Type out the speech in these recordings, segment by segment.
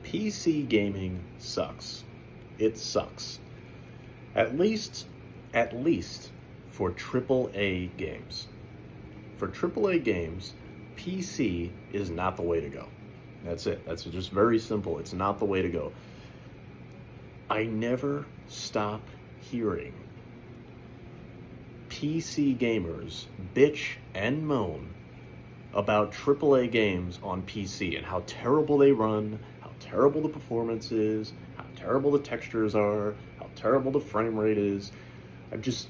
PC gaming sucks. It sucks. At least for AAA games. For AAA games, PC is not the way to go. That's it. That's just very simple. It's not the way to go. I never stop hearing PC gamers bitch and moan about AAA games on PC and how terrible they run, how terrible the performance is, how terrible the textures are, how terrible the frame rate is. I'm just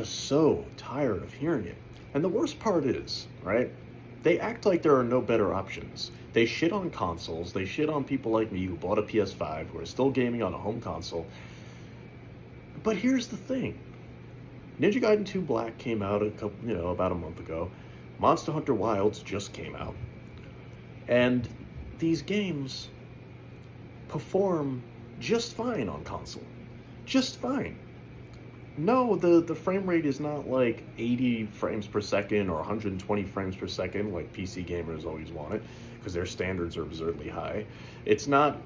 so tired of hearing it. And the worst part is, right? They act like there are no better options. They shit on consoles. They shit on people like me who bought a PS5, who are still gaming on a home console. But here's the thing. Ninja Gaiden 2 Black came out about a month ago. Monster Hunter Wilds just came out. And these games perform just fine on console. Just fine. No, the frame rate is not like 80 frames per second or 120 frames per second like PC gamers always want it, because their standards are absurdly high. It's not,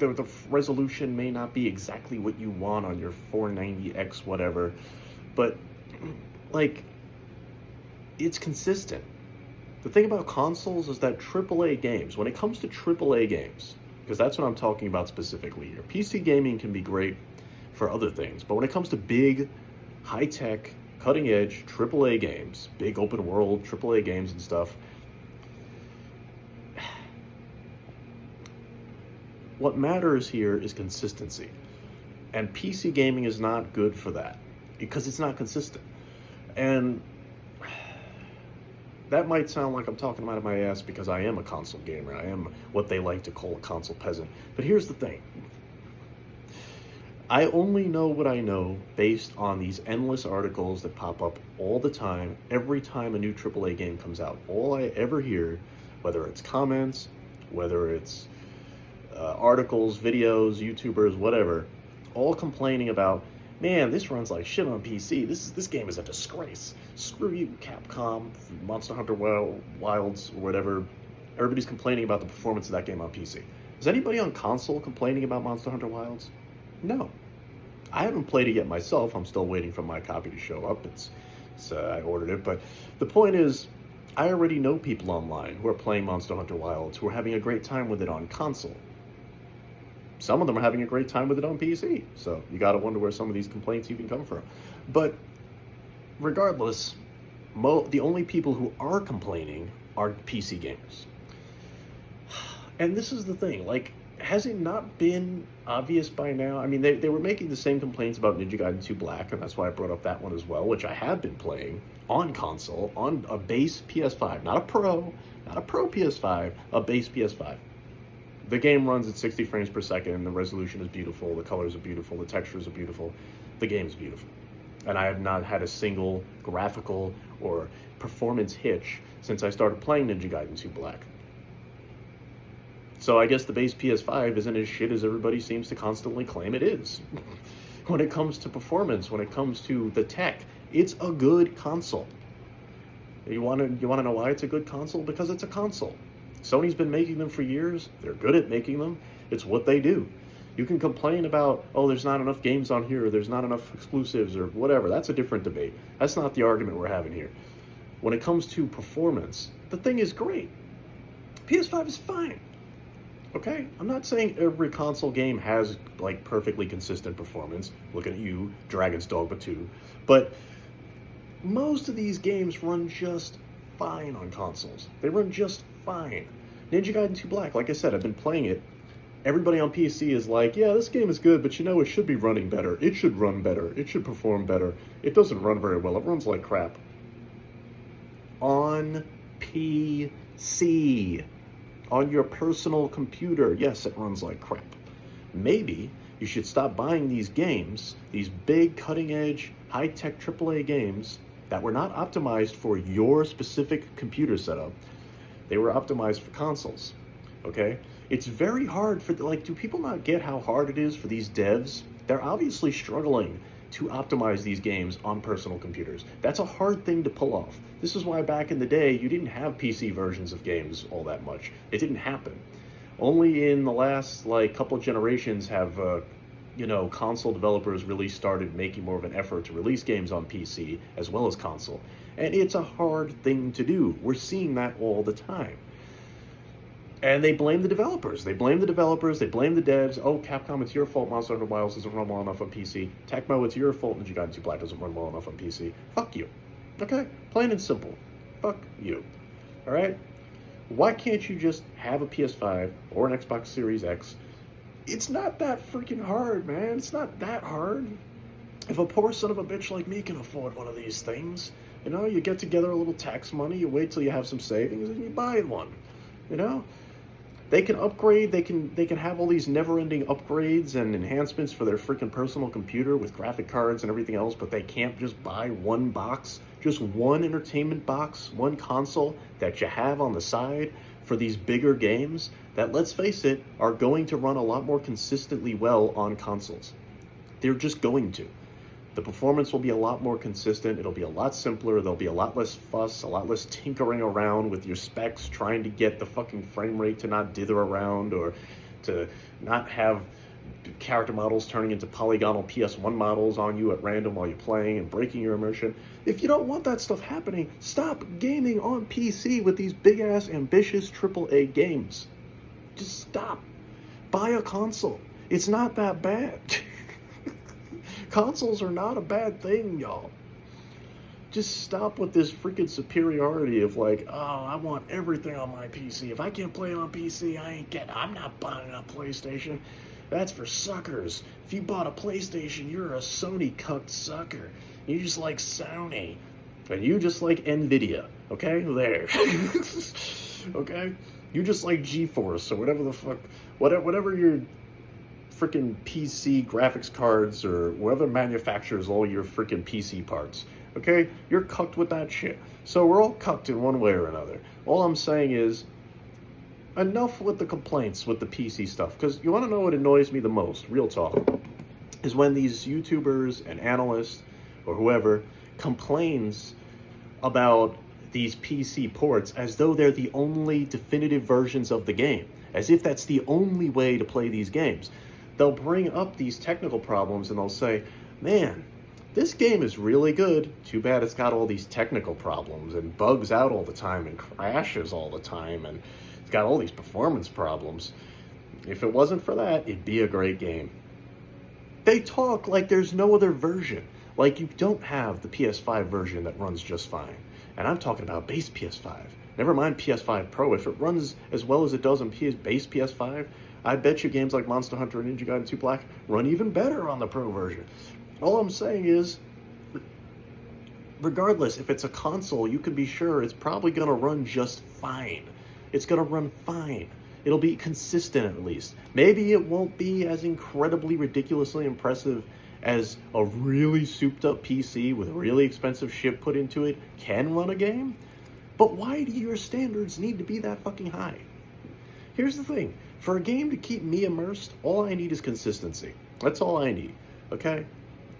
the resolution may not be exactly what you want on your 490X whatever, but like, it's consistent. The thing about consoles is that AAA games, when it comes to AAA games, because that's what I'm talking about specifically here, PC gaming can be great for other things, but when it comes to big, high-tech, cutting-edge AAA games, big open-world AAA games and stuff, what matters here is consistency. And PC gaming is not good for that, because it's not consistent. And that might sound like I'm talking out of my ass because I am a console gamer. I am what they like to call a console peasant. But here's the thing. I only know what I know based on these endless articles that pop up all the time, every time a new AAA game comes out. All I ever hear, whether it's comments, whether it's articles, videos, YouTubers, whatever, all complaining about, man, this runs like shit on PC. This game is a disgrace. Screw you, Capcom, Monster Hunter Wilds, or whatever. Everybody's complaining about the performance of that game on PC. Is anybody on console complaining about Monster Hunter Wilds? No. I haven't played it yet myself. I'm still waiting for my copy to show up. I ordered it. But the point is, I already know people online who are playing Monster Hunter Wilds who are having a great time with it on console. Some of them are having a great time with it on PC. So you got to wonder where some of these complaints even come from. But regardless, the only people who are complaining are PC gamers. And this is the thing, like, has it not been obvious by now? I mean, they were making the same complaints about Ninja Gaiden 2 Black, and that's why I brought up that one as well, which I have been playing on console, on a base PS5, not a Pro PS5, a base PS5. The game runs at 60 frames per second, the resolution is beautiful, the colors are beautiful, the textures are beautiful, the game is beautiful. And I have not had a single graphical or performance hitch since I started playing Ninja Gaiden 2 Black. So I guess the base PS5 isn't as shit as everybody seems to constantly claim it is. When it comes to performance, when it comes to the tech, it's a good console. You want to know why it's a good console? Because it's a console. Sony's been making them for years. They're good at making them. It's what they do. You can complain about, oh, there's not enough games on here, or there's not enough exclusives, or whatever. That's a different debate. That's not the argument we're having here. When it comes to performance, the thing is great. PS5 is fine. Okay? I'm not saying every console game has, like, perfectly consistent performance. Looking at you, Dragon's Dogma 2. But most of these games run just fine on consoles. They run just fine. Ninja Gaiden 2 Black, like I said, I've been playing it. Everybody on PC is like, yeah, this game is good, but it should be running better. It should run better. It should perform better. It doesn't run very well. It runs like crap. On PC. On your personal computer, yes, it runs like crap. Maybe you should stop buying these games, these big, cutting-edge, high-tech AAA games that were not optimized for your specific computer setup. They were optimized for consoles, okay? It's very hard for, like, do people not get how hard it is for these devs? They're obviously struggling to optimize these games on personal computers. That's a hard thing to pull off. This is why back in the day, you didn't have PC versions of games all that much. It didn't happen. Only in the last like couple generations have console developers really started making more of an effort to release games on PC as well as console. And it's a hard thing to do. We're seeing that all the time. And they blame the developers. They blame the developers. They blame the devs. Oh, Capcom, it's your fault Monster Hunter Wilds doesn't run well enough on PC. Tecmo, it's your fault Ninja Gaiden 2 Black doesn't run well enough on PC. Fuck you. Okay? Plain and simple. Fuck you. Alright? Why can't you just have a PS5 or an Xbox Series X? It's not that freaking hard, man. It's not that hard. If a poor son of a bitch like me can afford one of these things, you get together a little tax money, you wait till you have some savings, and you buy one. They can upgrade, they can have all these never-ending upgrades and enhancements for their freaking personal computer with graphic cards and everything else, but they can't just buy one box, just one entertainment box, one console that you have on the side for these bigger games that, let's face it, are going to run a lot more consistently well on consoles. They're just going to. The performance will be a lot more consistent. It'll be a lot simpler. There'll be a lot less fuss, a lot less tinkering around with your specs, trying to get the fucking frame rate to not dither around or to not have character models turning into polygonal PS1 models on you at random while you're playing and breaking your immersion. If you don't want that stuff happening, stop gaming on PC with these big-ass, ambitious AAA games. Just stop. Buy a console. It's not that bad. Consoles are not a bad thing, y'all. Just stop with this freaking superiority of like, oh, I want everything on my PC. If I can't play on PC, I'm not buying a PlayStation. That's for suckers. If you bought a PlayStation, you're a Sony cucked sucker. You just like Sony. And you just like Nvidia. Okay? There. Okay? You just like GeForce or whatever the fuck. Whatever your freaking PC graphics cards or whoever manufactures all your freaking PC parts. Okay? You're cucked with that shit. So we're all cucked in one way or another. All I'm saying is, enough with the complaints with the PC stuff. Because you want to know what annoys me the most, real talk, is when these YouTubers and analysts or whoever complains about these PC ports as though they're the only definitive versions of the game. As if that's the only way to play these games. They'll bring up these technical problems and they'll say, man, this game is really good. Too bad it's got all these technical problems and bugs out all the time and crashes all the time and it's got all these performance problems. If it wasn't for that, it'd be a great game. They talk like there's no other version. Like you don't have the PS5 version that runs just fine. And I'm talking about base PS5. Never mind PS5 Pro. If it runs as well as it does on base PS5, I bet you games like Monster Hunter and Ninja Gaiden 2 Black run even better on the Pro version. All I'm saying is, regardless, if it's a console, you can be sure it's probably going to run just fine. It's going to run fine. It'll be consistent at least. Maybe it won't be as incredibly, ridiculously impressive as a really souped up PC with really expensive shit put into it can run a game. But why do your standards need to be that fucking high? Here's the thing. For a game to keep me immersed, all I need is consistency. That's all I need, okay?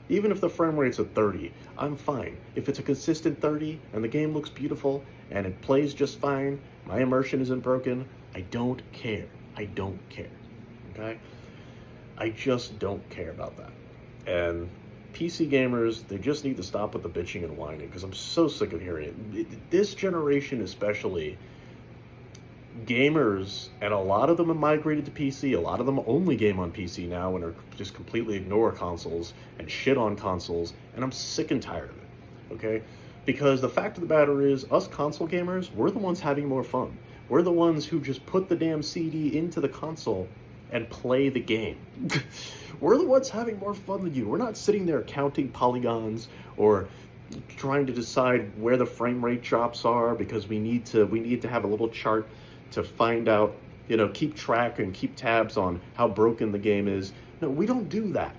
Even if the frame rate's at 30, I'm fine. If it's a consistent 30 and the game looks beautiful and it plays just fine, my immersion isn't broken, I don't care. I don't care, okay? I just don't care about that. And PC gamers, they just need to stop with the bitching and whining because I'm so sick of hearing it. This generation especially, gamers, and a lot of them have migrated to PC, a lot of them only game on PC now and are just completely ignore consoles and shit on consoles, and I'm sick and tired of it, okay? Because the fact of the matter is, us console gamers, we're the ones having more fun. We're the ones who just put the damn CD into the console and play the game. We're the ones having more fun than you. We're not sitting there counting polygons or trying to decide where the frame rate drops are because we need to have a little chart to find out, keep track and keep tabs on how broken the game is. No, we don't do that.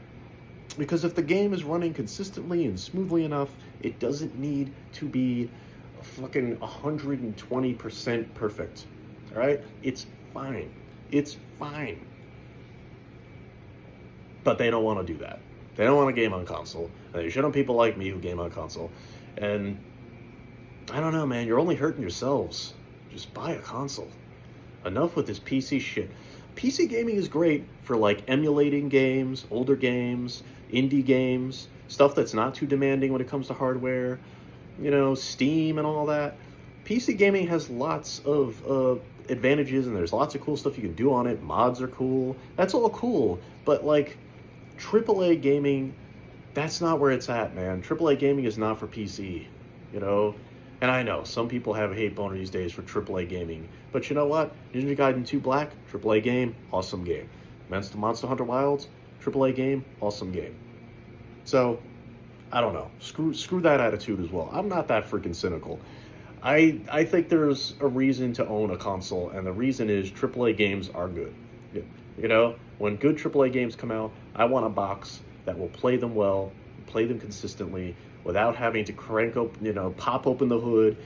Because if the game is running consistently and smoothly enough, it doesn't need to be fucking 120% perfect. All right? It's fine. It's fine. But they don't want to do that. They don't want to game on console. They shit on people like me who game on console. And I don't know, man. You're only hurting yourselves. Just buy a console. Enough with this PC shit. PC gaming is great for like emulating games, older games, indie games, stuff that's not too demanding when it comes to hardware, Steam and all that. PC gaming has lots of advantages, and there's lots of cool stuff you can do on it. Mods are cool. That's all cool. But like AAA gaming, that's not where it's at, man. AAA gaming is not for PC, you know? And I know some people have a hate boner these days for AAA gaming. But you know what? Ninja Gaiden 2 Black, AAA game, awesome game. Monster Hunter Wilds, AAA game, awesome game. So, I don't know. Screw that attitude as well. I'm not that freaking cynical. I think there's a reason to own a console, and the reason is AAA games are good. When good AAA games come out, I want a box that will play them well, play them consistently, without having to pop open the hood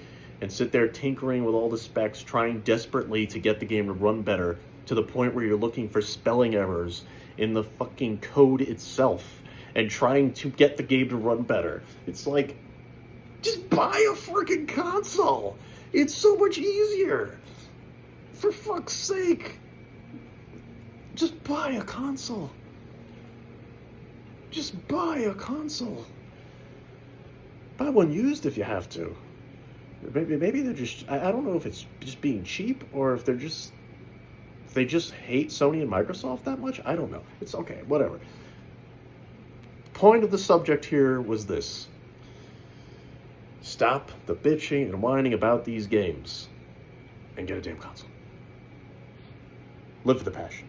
and sit there tinkering with all the specs, trying desperately to get the game to run better, to the point where you're looking for spelling errors in the fucking code itself and trying to get the game to run better. It's like, just buy a freaking console. It's so much easier. For fuck's sake. Just buy a console. Just buy a console. Buy one used if you have to. Maybe they're just, I don't know if it's just being cheap or if they just hate Sony and Microsoft that much. I don't know. It's okay, whatever. Point of the subject here was this. Stop the bitching and whining about these games and get a damn console. Live for the passion.